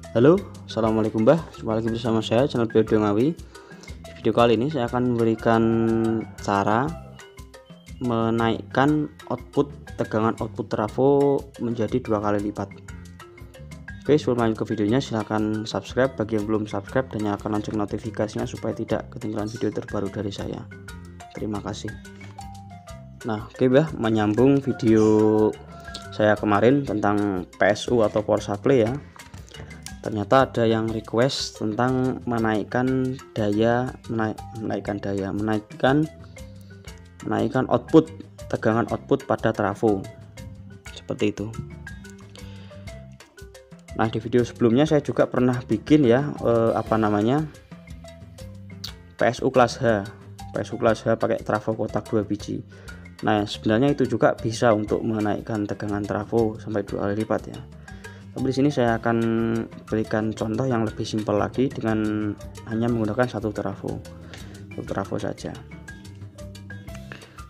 Halo, assalamualaikum Mbah. Jumpa lagi bersama saya channel Bio Ngawi. Di video kali ini saya akan memberikan cara menaikkan tegangan output trafo menjadi 2 kali lipat. Oke, sebelum lanjut ke videonya silahkan subscribe bagi yang belum subscribe dan nyalakan lonceng notifikasinya supaya tidak ketinggalan video terbaru dari saya. Terima kasih. Nah, oke Mbah, menyambung video saya kemarin tentang PSU atau power supply ya. Ternyata ada yang request tentang menaikkan output, tegangan output pada trafo seperti itu. Nah, di video sebelumnya saya juga pernah bikin ya PSU kelas H pakai trafo kotak 2 biji. Nah, sebenarnya itu juga bisa untuk menaikkan tegangan trafo sampai 2 kali lipat ya. Tapi di sini saya akan berikan contoh yang lebih simpel lagi dengan hanya menggunakan satu trafo saja.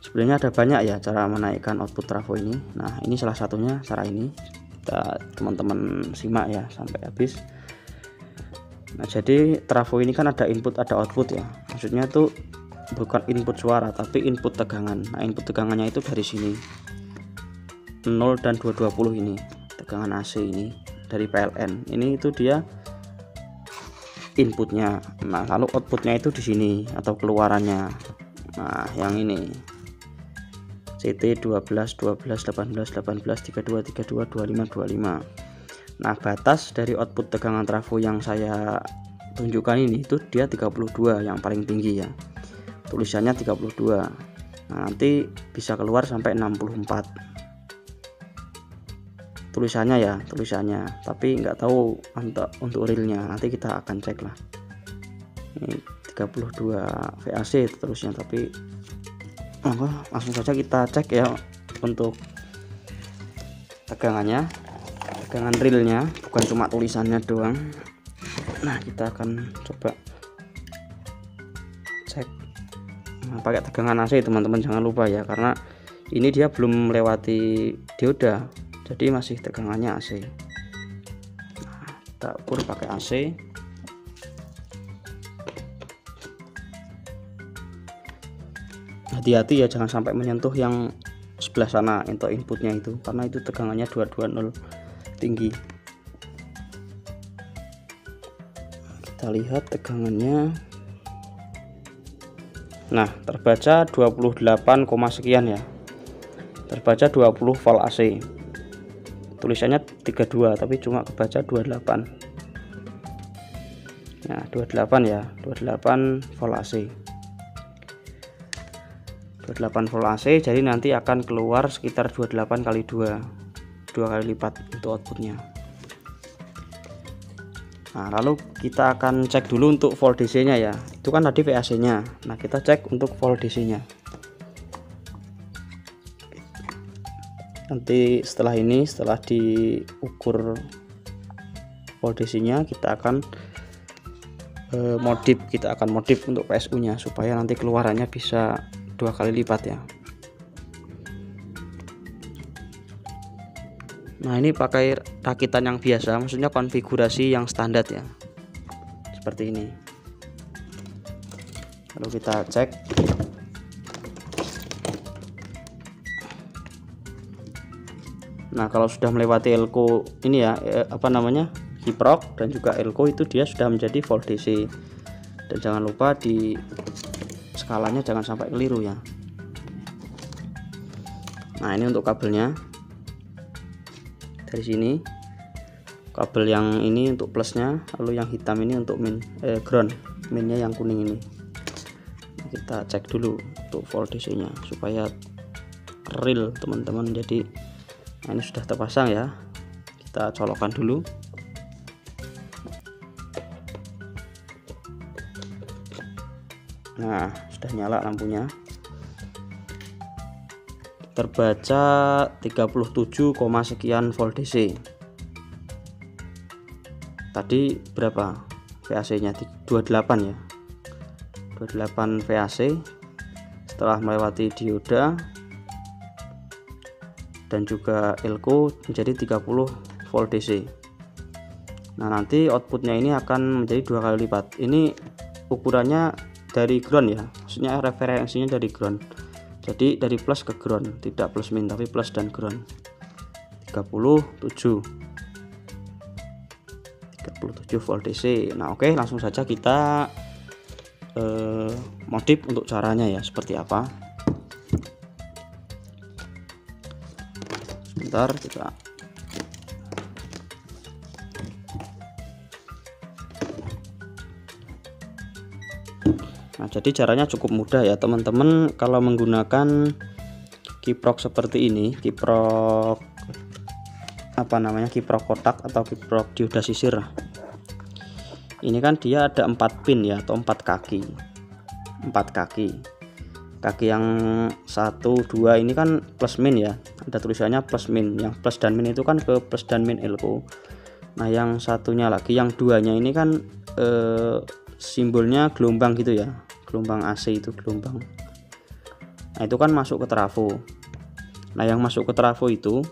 Sebenarnya ada banyak ya cara menaikkan output trafo ini. Nah, ini salah satunya cara ini. Kita teman-teman simak ya sampai habis. Nah, jadi trafo ini kan ada input ada output ya. Maksudnya tuh bukan input suara tapi input tegangan. Nah, input tegangannya itu dari sini 0 dan 220 ini tegangan AC ini dari PLN ini, itu dia inputnya. Nah, lalu outputnya itu di sini atau keluarannya. Nah, yang ini CT 12 18 32 25. Nah, batas dari output tegangan trafo yang saya tunjukkan ini itu dia 32 yang paling tinggi ya, tulisannya 32. Nah, nanti bisa keluar sampai 64 tulisannya, tapi nggak tahu untuk realnya, nanti kita akan cek lah. Ini 32 VAC terusnya, tapi langsung saja kita cek ya untuk tegangan realnya, bukan cuma tulisannya doang. Nah, kita akan coba cek pakai tegangan AC teman-teman, jangan lupa ya, karena ini dia belum melewati dioda, jadi masih tegangannya AC. Nah, kita ukur pakai AC. Hati-hati ya, jangan sampai menyentuh yang sebelah sana untuk inputnya itu, karena itu tegangannya 220 tinggi. Kita lihat tegangannya. Nah, terbaca 28, sekian ya, terbaca 20 volt AC. Tulisannya 32 tapi cuma kebaca 28. Nah, 28 ya, 28 volt AC. 28 volt AC, jadi nanti akan keluar sekitar 28 kali 2 kali lipat untuk outputnya. Nah, lalu kita akan cek dulu untuk volt DC nya ya, itu kan tadi VAC nya. Nah, kita cek untuk volt DC nya. Nanti setelah diukur volt DC nya, kita akan modif untuk PSU nya supaya nanti keluarannya bisa 2 kali lipat ya. Nah, ini pakai rakitan yang biasa, maksudnya konfigurasi yang standar ya, seperti ini. Lalu kita cek. Nah, kalau sudah melewati elko ini ya, kiprok dan juga elko, itu dia sudah menjadi volt DC. Dan jangan lupa di skalanya jangan sampai keliru ya. Nah, ini untuk kabelnya. Dari sini kabel yang ini untuk plusnya, lalu yang hitam ini untuk ground, minnya yang kuning ini. Kita cek dulu untuk volt DC nya supaya real teman-teman. Jadi ini sudah terpasang ya, kita colokkan dulu. Nah, sudah nyala lampunya, terbaca 37, sekian volt DC. Tadi berapa VAC nya? 28 ya, 28 VAC. Setelah melewati dioda dan juga elko menjadi 30 volt DC. Nah nanti outputnya ini akan menjadi 2 kali lipat. Ini ukurannya dari ground ya, maksudnya referensinya dari ground. Jadi dari plus ke ground, tidak plus min tapi plus dan ground. 37 volt DC. Nah oke, langsung saja kita modif untuk caranya ya, seperti apa. Sebentar kita Nah, jadi caranya cukup mudah ya teman-teman. Kalau menggunakan kiprok seperti ini, kiprok kiprok kotak atau kiprok dioda sisir. Ini kan dia ada 4 pin ya, atau 4 kaki. 4 kaki. Kaki yang 1, 2 ini kan plus min ya. Ada tulisannya plus min. Yang plus dan min itu kan ke plus dan min LO. Nah, yang satunya lagi, yang duanya ini kan simbolnya gelombang gitu ya, gelombang AC itu gelombang. Nah itu kan masuk ke trafo. Nah yang masuk ke trafo itu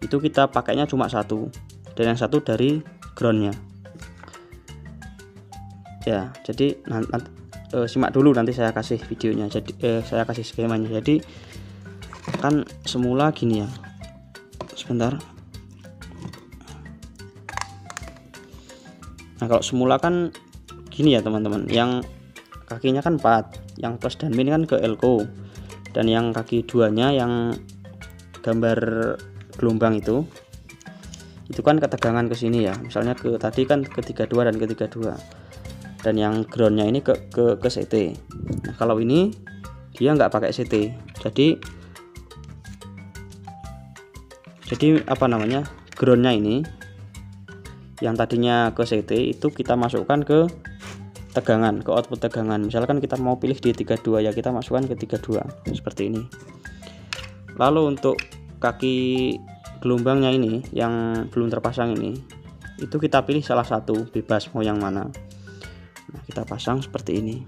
kita pakainya cuma satu, dan yang satu dari groundnya ya. Jadi nanti simak dulu, nanti saya kasih videonya. Jadi saya kasih skemanya. Jadi kan semula gini ya, sebentar. Nah kalau semula kan gini ya teman-teman, yang kakinya kan 4, yang plus dan min kan ke elko, dan yang kaki duanya yang gambar gelombang itu kan ketegangan ke sini ya, misalnya ke tadi kan ke 32 dan ke 32, dan yang groundnya ini ke CT. Nah kalau ini dia nggak pakai CT, jadi groundnya ini yang tadinya ke CT itu kita masukkan ke tegangan, ke output tegangan. Misalkan kita mau pilih di 32 ya, kita masukkan ke 32 seperti ini. Lalu untuk kaki gelombangnya ini yang belum terpasang ini, itu kita pilih salah satu, bebas mau yang mana. Nah kita pasang seperti ini,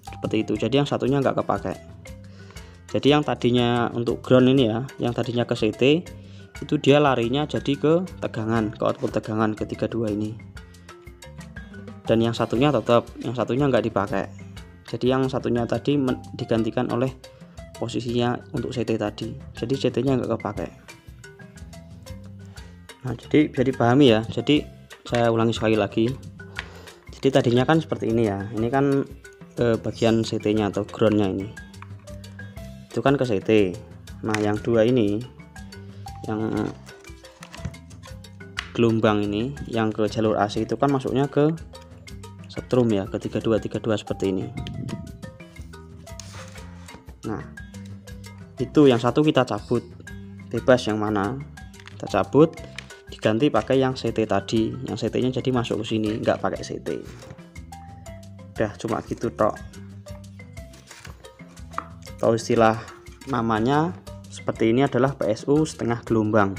seperti itu. Jadi yang satunya nggak kepakai. Jadi yang tadinya untuk ground ini ya, yang tadinya ke CT itu dia larinya jadi ke tegangan, ke output tegangan ke 32 ini, dan yang satunya tetap, yang satunya nggak dipakai. Jadi yang satunya tadi digantikan oleh posisinya untuk CT tadi, jadi CT nya nggak kepakai. Nah jadi bisa dipahami ya. Jadi saya ulangi sekali lagi. Jadi tadinya kan seperti ini ya, ini kan bagian CT nya atau ground nya ini itu kan ke CT. Nah yang dua ini, yang gelombang ini yang ke jalur AC itu kan masuknya ke setrum ya, ke 32 seperti ini. Nah itu yang satu kita cabut, bebas yang mana kita cabut, diganti pakai yang CT tadi. Yang CT nya jadi masuk ke sini, nggak pakai CT. Udah cuma gitu tok. Atau istilah namanya seperti ini adalah PSU setengah gelombang.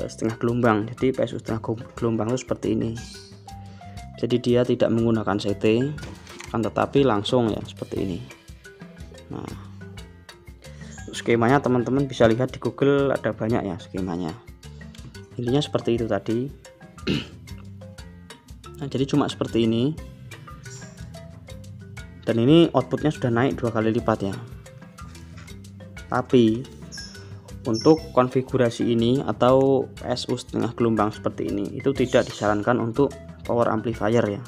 Setengah gelombang. Jadi PSU setengah gelombang itu seperti ini. Jadi dia tidak menggunakan CT, kan tetapi langsung ya seperti ini. Nah, skemanya teman-teman bisa lihat di Google, ada banyak ya skemanya. Intinya seperti itu tadi. Nah, jadi cuma seperti ini. Dan ini outputnya sudah naik 2 kali lipat ya. Tapi untuk konfigurasi ini atau PSU setengah gelombang seperti ini, itu tidak disarankan untuk power amplifier ya.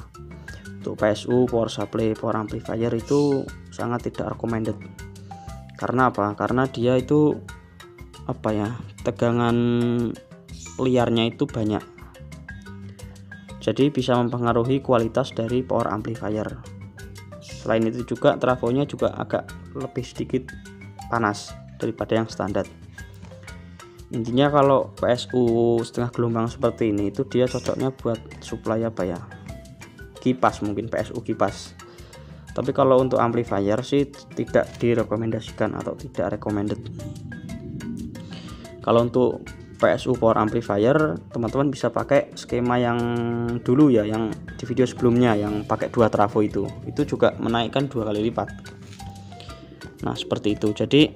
Untuk PSU, power supply, power amplifier itu sangat tidak recommended. Karena apa? Karena dia itu tegangan liarnya itu banyak. Jadi bisa mempengaruhi kualitas dari power amplifier. Selain itu juga trafonya juga agak lebih sedikit panas daripada yang standar. Intinya kalau PSU setengah gelombang seperti ini itu dia cocoknya buat supply kipas, mungkin PSU kipas. Tapi kalau untuk amplifier sih tidak direkomendasikan atau tidak recommended. Kalau untuk PSU power amplifier, teman-teman bisa pakai skema yang dulu ya, yang di video sebelumnya yang pakai 2 trafo itu juga menaikkan 2 kali lipat. Nah seperti itu. Jadi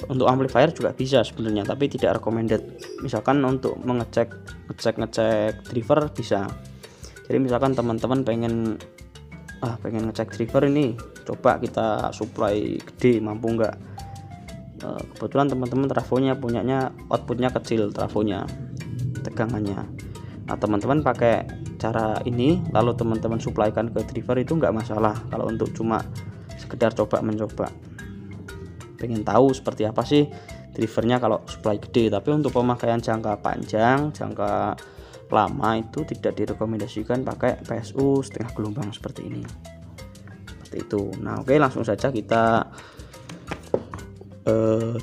untuk amplifier juga bisa sebenarnya, tapi tidak recommended. Misalkan untuk ngecek driver bisa. Jadi misalkan teman-teman pengen ngecek driver ini, coba kita supply gede, mampu nggak? Kebetulan teman-teman trafonya punyanya outputnya kecil, trafonya tegangannya. Nah, teman-teman pakai cara ini lalu teman-teman suplaikan ke driver itu nggak masalah. Kalau untuk cuma sekedar mencoba, pengen tahu seperti apa sih drivernya kalau supply gede, tapi untuk pemakaian jangka panjang, jangka lama itu tidak direkomendasikan pakai PSU setengah gelombang seperti ini, seperti itu. Nah oke, langsung saja kita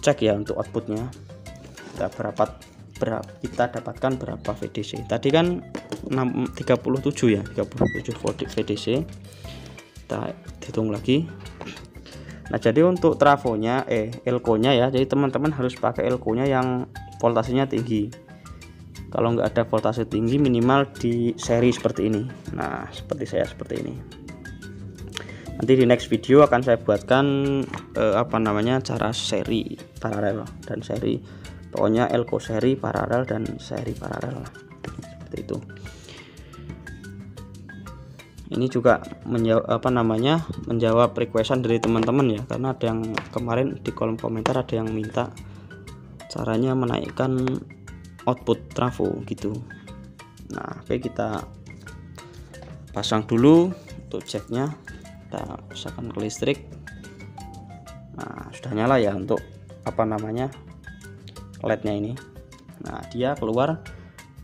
cek ya untuk outputnya. Kita dapatkan berapa VDC tadi kan 37 ya, 37 volt VDC. Kita hitung lagi. Nah jadi untuk trafonya elko-nya ya, jadi teman-teman harus pakai elko-nya yang voltasenya tinggi. Kalau nggak ada voltase tinggi, minimal di seri seperti ini. Nah seperti seperti ini. Nanti di next video akan saya buatkan cara seri, paralel, dan seri. Pokoknya elko seri, paralel, dan seri paralel seperti itu. Ini juga menjawab requestan dari teman-teman ya, karena ada yang kemarin di kolom komentar ada yang minta caranya menaikkan output trafo gitu. Nah oke, kita pasang dulu untuk ceknya. Kita pasangkan ke listrik. Nah sudah nyala ya untuk LED-nya ini. Nah dia keluar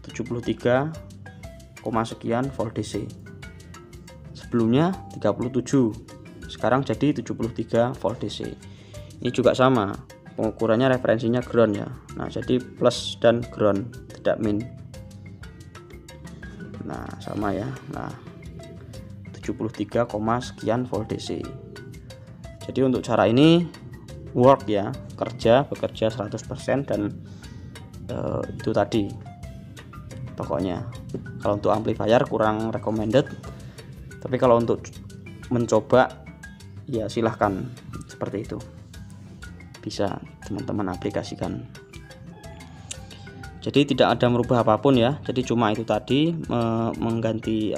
73, sekian volt DC. Sebelumnya 37, sekarang jadi 73 volt DC. Ini juga sama, pengukurannya referensinya ground ya. Nah jadi plus dan ground, tidak min. Nah sama ya. Nah 73, sekian volt DC. Jadi untuk cara ini work ya, bekerja 100%, dan itu tadi pokoknya. Kalau untuk amplifier kurang recommended, tapi kalau untuk mencoba ya silahkan, seperti itu bisa teman-teman aplikasikan. Jadi tidak ada merubah apapun ya, jadi cuma itu tadi mengganti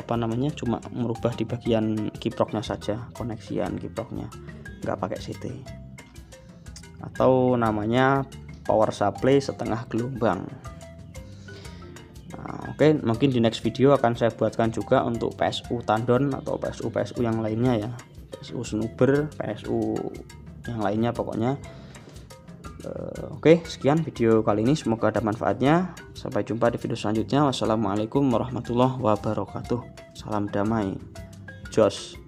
cuma merubah di bagian kiproknya saja, koneksian kiproknya, nggak pakai CT, atau namanya power supply setengah gelombang. Nah, oke, mungkin di next video akan saya buatkan juga untuk PSU tandon atau PSU yang lainnya ya, PSU snubber, PSU yang lainnya pokoknya. Oke, sekian video kali ini, semoga ada manfaatnya. Sampai jumpa di video selanjutnya. Wassalamualaikum warahmatullahi wabarakatuh. Salam damai, jos.